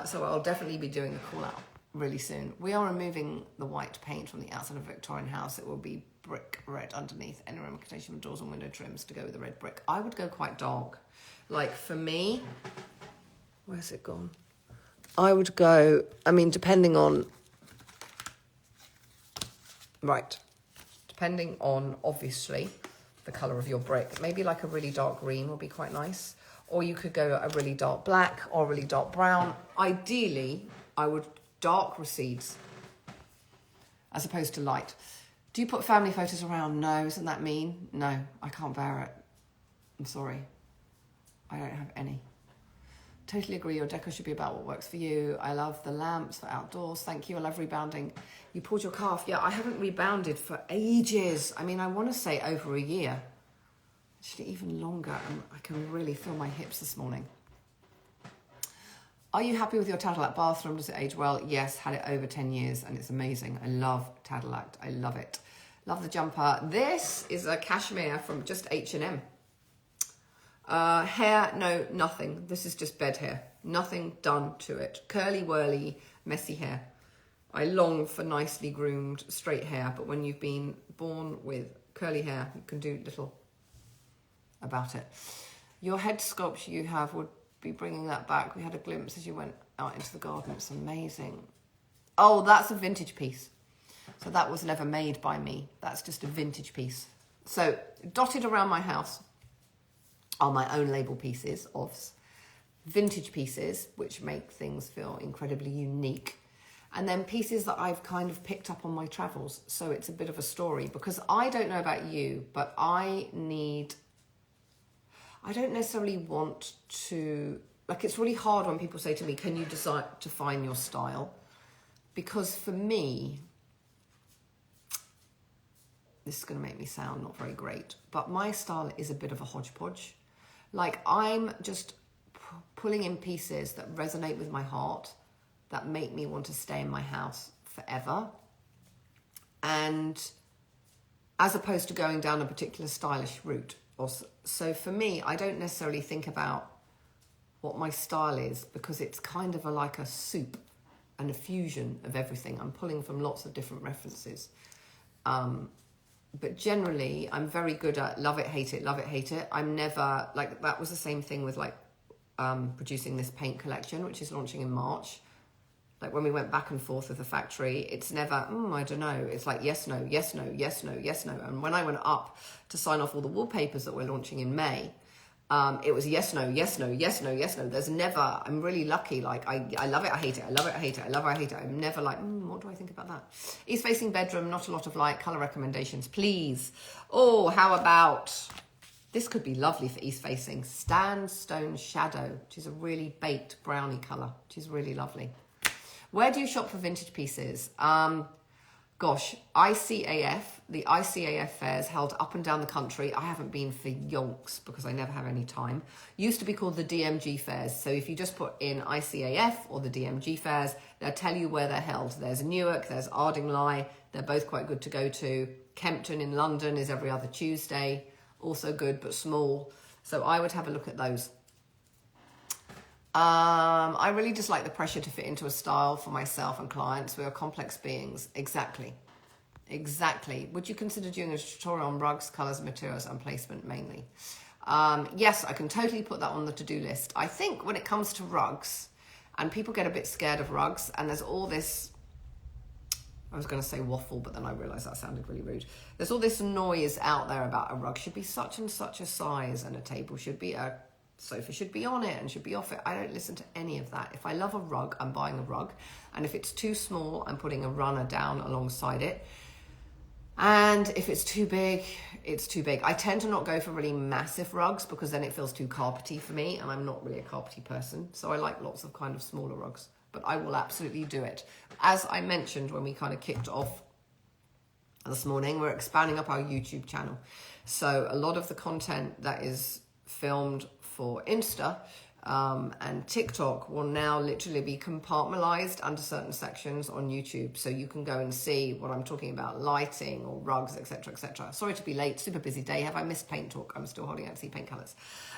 So I'll definitely be doing a call out really soon. We are removing the white paint from the outside of a Victorian house. It will be brick red underneath, any ramification of doors and window trims to go with the red brick. I would go quite dark. Like for me, where's it gone? I would go, I mean, depending on, right, depending on obviously the colour of your brick, maybe like a really dark green would be quite nice. Or you could go a really dark black or really dark brown. Ideally, I would dark recedes as opposed to light. Do you put family photos around? No, isn't that mean? No, I can't bear it. I'm sorry. I don't have any. Totally agree, your decor should be about what works for you. I love the lamps for outdoors. Thank you, I love rebounding. You pulled your calf. Yeah, I haven't rebounded for ages. I mean, I want to say over a year. Actually, even longer. I can really feel my hips this morning. Are you happy with your Tadillac bathroom? Does it age well? Yes, had it over 10 years and it's amazing. I love Tadillac. I love it. Love the jumper. This is a cashmere from just H&M. Hair, no, nothing. This is just bed hair. Nothing done to it. Curly, whirly, messy hair. I long for nicely groomed, straight hair, but when you've been born with curly hair, you can do little about it. Your head sculpture you have would be bringing that back. We had a glimpse as you went out into the garden. It's amazing. Oh, that's a vintage piece. So that was never made by me. That's just a vintage piece. So dotted around my house are my own label pieces of vintage pieces, which make things feel incredibly unique. And then pieces that I've kind of picked up on my travels. So it's a bit of a story, because I don't know about you, but I don't necessarily want to, like, it's really hard when people say to me, can you decide to find your style? Because for me, this is going to make me sound not very great, but my style is a bit of a hodgepodge. Like, I'm just pulling in pieces that resonate with my heart, that make me want to stay in my house forever. And as opposed to going down a particular stylish route. So for me, I don't necessarily think about what my style is, because it's kind of like a soup and a fusion of everything. I'm pulling from lots of different references. But generally, I'm very good at love it, hate it, love it, hate it. I'm never, like, that was the same thing with, like, producing this paint collection, which is launching in March. Like, when we went back and forth with the factory, it's never, I don't know. It's like, yes, no, yes, no, yes, no, yes, no. And when I went up to sign off all the wallpapers that we're launching in May, it was yes, no, yes, no, yes, no, yes, no. There's never, I'm really lucky. Like, I love it, I hate it, I love it, I hate it, I love it, I hate it. I'm never like, what do I think about that? East facing bedroom, not a lot of light, colour recommendations, please. Oh, how about, this could be lovely for east facing. Sandstone Shadow, which is a really baked brownie colour, which is really lovely. Where do you shop for vintage pieces? Gosh, ICAF, the ICAF fairs held up and down the country. I haven't been for yonks because I never have any time. Used to be called the DMG fairs. So if you just put in ICAF or the DMG fairs, they'll tell you where they're held. There's Newark, there's Ardingly. They're both quite good to go to. Kempton in London is every other Tuesday. Also good, but small. So I would have a look at those. I really just like the pressure to fit into a style for myself and clients. We are complex beings. Exactly. Would you consider doing a tutorial on rugs, colours, materials and placement mainly? Yes, I can totally put that on the to-do list. I think when it comes to rugs, and people get a bit scared of rugs, and there's all this, I was going to say waffle, but then I realised that sounded really rude. There's all this noise out there about a rug should be such and such a size, and a table should be a sofa should be on it and should be off it. I don't listen to any of that. If I love a rug, I'm buying a rug. And if it's too small, I'm putting a runner down alongside it. And if it's too big, it's too big. I tend to not go for really massive rugs because then it feels too carpety for me. And I'm not really a carpety person. So I like lots of kind of smaller rugs. But I will absolutely do it. As I mentioned when we kind of kicked off this morning, we're expanding up our YouTube channel. So a lot of the content that is filmed for Insta and TikTok will now literally be compartmentalized under certain sections on YouTube. So you can go and see what I'm talking about, lighting or rugs, etc., etc. Sorry to be late, super busy day. Have I missed paint talk? I'm still holding out to see paint colours.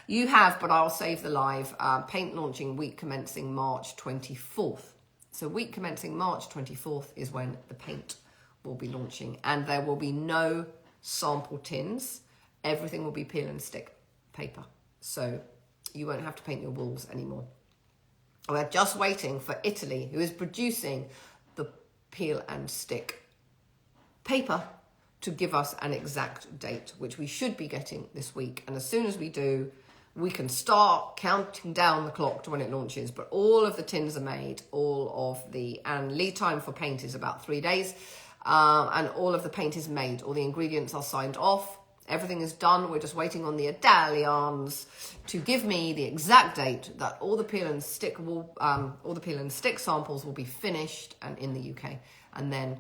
You have, but I'll save the live. Paint launching week commencing March 24th. So week commencing March 24th is when the paint will be launching. And there will be no sample tins. Everything will be peel and stick paper. So you won't have to paint your walls anymore. We're just waiting for Italy, who is producing the peel and stick paper, to give us an exact date, which we should be getting this week. And as soon as we do, we can start counting down the clock to when it launches. But all of the tins are made, and lead time for paint is about 3 days. And all of the paint is made. All the ingredients are signed off. Everything is done. We're just waiting on the Italians to give me the exact date that all the peel and stick samples will be finished and in the UK, and then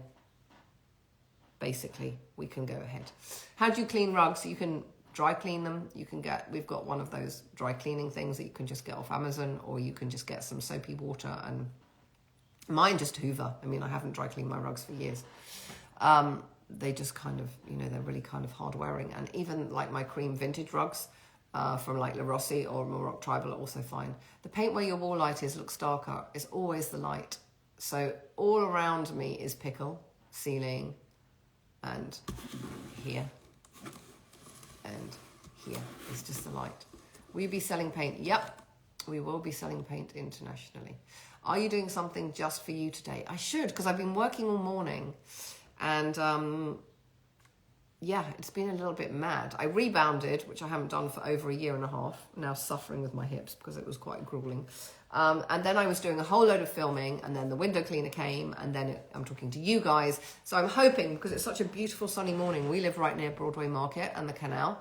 basically we can go ahead. How do you clean rugs? You can dry clean them. We've got one of those dry cleaning things that you can just get off Amazon, or you can just get some soapy water, and mine just Hoover. I mean, I haven't dry cleaned my rugs for years. They just kind of, they're really kind of hard wearing. And even like my cream vintage rugs from like La Rossi or Morocco Tribal are also fine. The paint where your wall light looks darker is always the light. So all around me is pickle, ceiling, and here. And here is just the light. Will you be selling paint? Yep, we will be selling paint internationally. Are you doing something just for you today? I should, because I've been working all morning. And it's been a little bit mad. I rebounded, which I haven't done for over 1.5 years, now suffering with my hips because it was quite grueling. And then I was doing a whole load of filming, and then the window cleaner came, and then I'm talking to you guys. So I'm hoping, because it's such a beautiful sunny morning, we live right near Broadway Market and the canal,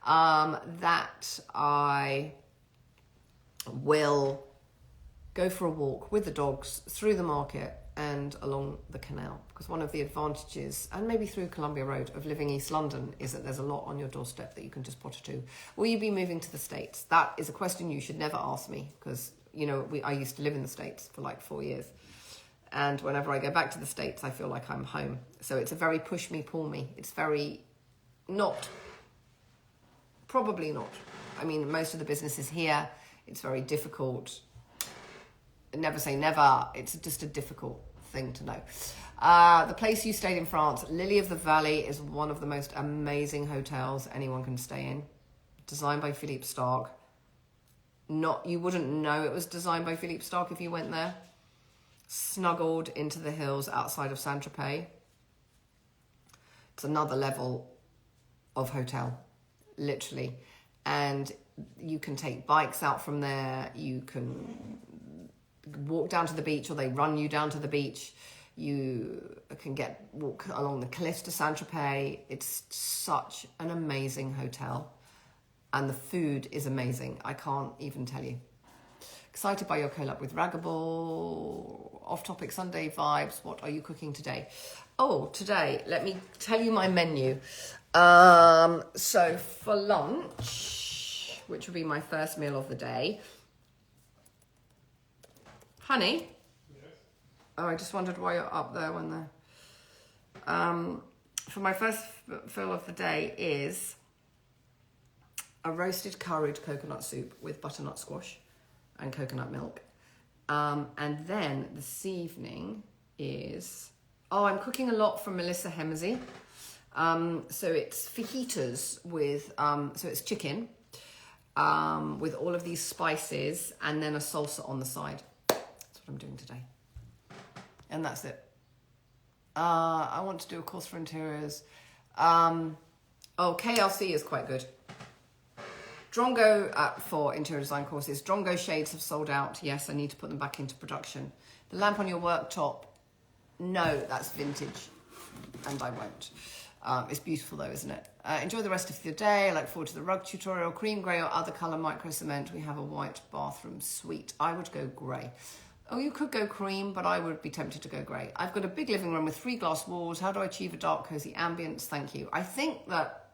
that I will go for a walk with the dogs through the market and along the canal, because one of the advantages, and maybe through Columbia Road, of living East London is that there's a lot on your doorstep that you can just potter to. Will you be moving to the States? That is a question you should never ask me, because I used to live in the States for like 4 years, and whenever I go back to the States I feel like I'm home. So it's a very push me, pull me. It's very probably not. I mean, most of the business is here. It's very difficult. Never say never. It's just a difficult thing to know. The place you stayed in France, Lily of the Valley, is one of the most amazing hotels anyone can stay in. Designed by Philippe Starck. You wouldn't know it was designed by Philippe Starck if you went there. Snuggled into the hills outside of Saint-Tropez. It's another level of hotel, literally. And you can take bikes out from there. You can walk down to the beach, or they run you down to the beach. You can walk along the cliffs to Saint-Tropez. It's such an amazing hotel. And the food is amazing. I can't even tell you. Excited by your collab with Raggable. Off-topic Sunday vibes. What are you cooking today? Oh, today, let me tell you my menu. So for lunch, which will be my first meal of the day. Honey? Yes. Oh, I just wondered why you're up there when for my first meal of the day is a roasted curried coconut soup with butternut squash and coconut milk. And then this evening is... Oh, I'm cooking a lot from Melissa Hemsey. So it's fajitas with... so it's chicken with all of these spices and then a salsa on the side. That's what I'm doing today. And that's it. I want to do a course for interiors. KLC is quite good. Drongo for interior design courses. Drongo shades have sold out. Yes, I need to put them back into production. The lamp on your worktop. No, that's vintage. And I won't. It's beautiful though, isn't it? Enjoy the rest of your day. I look forward to the rug tutorial. Cream grey or other colour micro cement. We have a white bathroom suite. I would go grey. Oh, you could go cream, but I would be tempted to go grey. I've got a big living room with 3 glass walls. How do I achieve a dark, cosy ambience? Thank you. I think that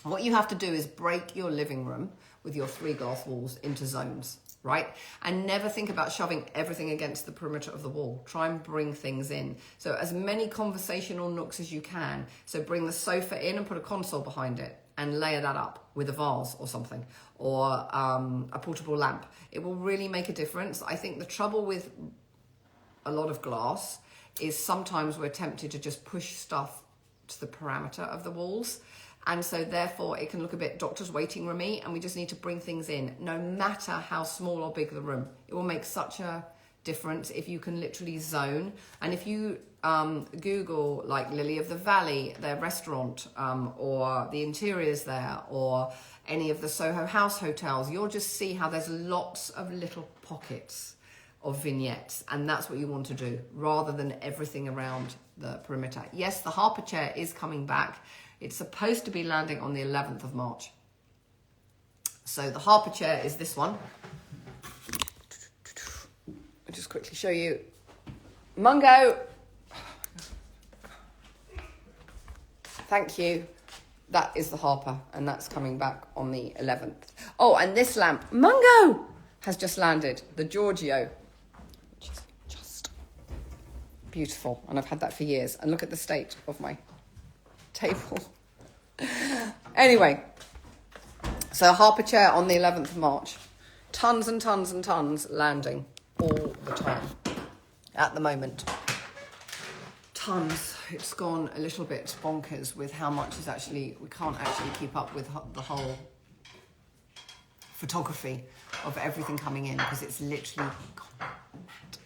what you have to do is break your living room with your 3 glass walls into zones, right? And never think about shoving everything against the perimeter of the wall. Try and bring things in. So as many conversational nooks as you can. So bring the sofa in and put a console behind it and layer that up with a vase or something, or a portable lamp. It will really make a difference. I think the trouble with a lot of glass is sometimes we're tempted to just push stuff to the parameter of the walls. And so therefore it can look a bit doctor's waiting roomy, and we just need to bring things in, no matter how small or big the room. It will make such a difference if you can literally zone. And if you Google like Lily of the Valley, their restaurant, or the interiors there, or any of the Soho House hotels, you'll just see how there's lots of little pockets of vignettes, and that's what you want to do rather than everything around the perimeter. Yes, the Harper chair is coming back. It's supposed to be landing on the 11th of March. So the Harper chair is this one. I'll just quickly show you. Mungo! Thank you. That is the Harper, and that's coming back on the 11th. Oh, and this lamp, Mungo, has just landed. The Giorgio, which is just beautiful. And I've had that for years. And look at the state of my table. Anyway, so Harper chair on the 11th of March. Tons and tons and tons landing all the time at the moment. Tons. It's gone a little bit bonkers with how much is actually, we can't actually keep up with the whole photography of everything coming in because it's literally gone mad.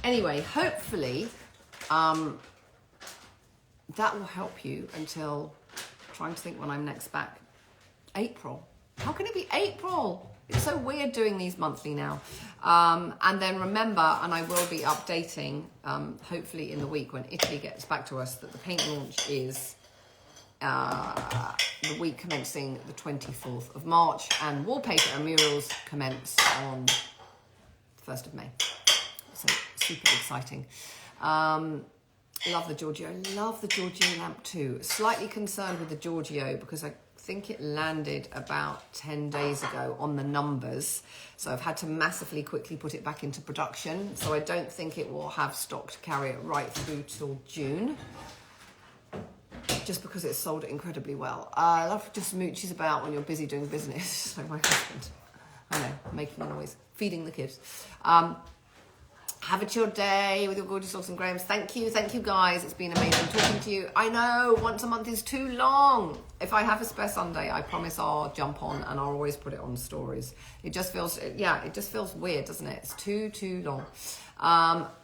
Anyway, hopefully that will help you until, trying to think when I'm next back, April. How can it be April? It's so weird doing these monthly now. And then remember, and I will be updating, hopefully in the week when Italy gets back to us, that the paint launch is the week commencing the 24th of March, and wallpaper and murals commence on the 1st of May. So super exciting. Love the Giorgio. Love the Giorgio lamp too. Slightly concerned with the Giorgio because I think it landed about 10 days ago on the numbers. So I've had to massively quickly put it back into production. So I don't think it will have stock to carry it right through till June. Just because it's sold incredibly well. I love just moochies about when you're busy doing business. Like my husband. I know, making noise, feeding the kids. Have a chill day with your gorgeous Awesome Grahams. Thank you guys. It's been amazing talking to you. I know once a month is too long. If I have a spare Sunday, I promise I'll jump on and I'll always put it on stories. It just feels, it just feels weird, doesn't it? It's too long.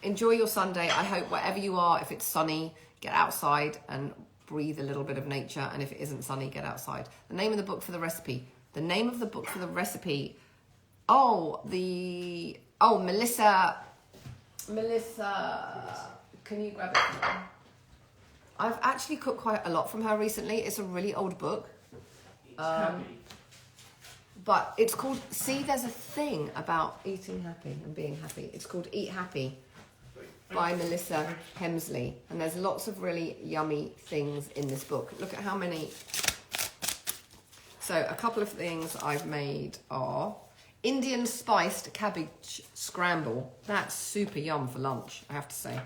Enjoy your Sunday. I hope wherever you are, if it's sunny, get outside and breathe a little bit of nature. And if it isn't sunny, get outside. The name of the book for the recipe. Melissa, can you grab it for me? I've actually cooked quite a lot from her recently. It's a really old book. But it's called, see, there's a thing about eating happy and being happy. It's called Eat Happy by Melissa Hemsley. And there's lots of really yummy things in this book. Look at how many. So a couple of things I've made are Indian spiced cabbage scramble. That's super yum for lunch, I have to say.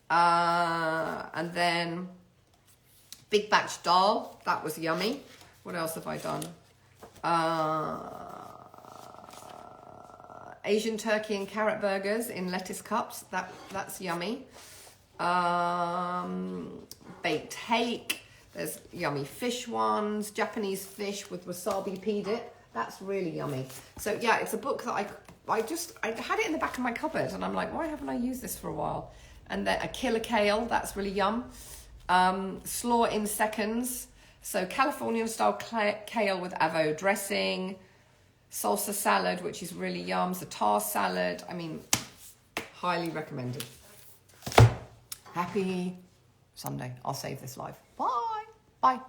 And then big batch dal. That was yummy. What else have I done? Asian turkey and carrot burgers in lettuce cups. That's yummy. Baked hake. There's yummy fish ones. Japanese fish with wasabi pea dip. That's really yummy. So yeah, it's a book that I had it in the back of my cupboard and I'm like, why haven't I used this for a while? And then a killer kale, that's really yum. Slaw in seconds. So Californian style kale with avo dressing. Salsa salad, which is really yum. Za'atar salad. I mean, highly recommended. Happy Sunday. I'll save this live. Bye. Bye.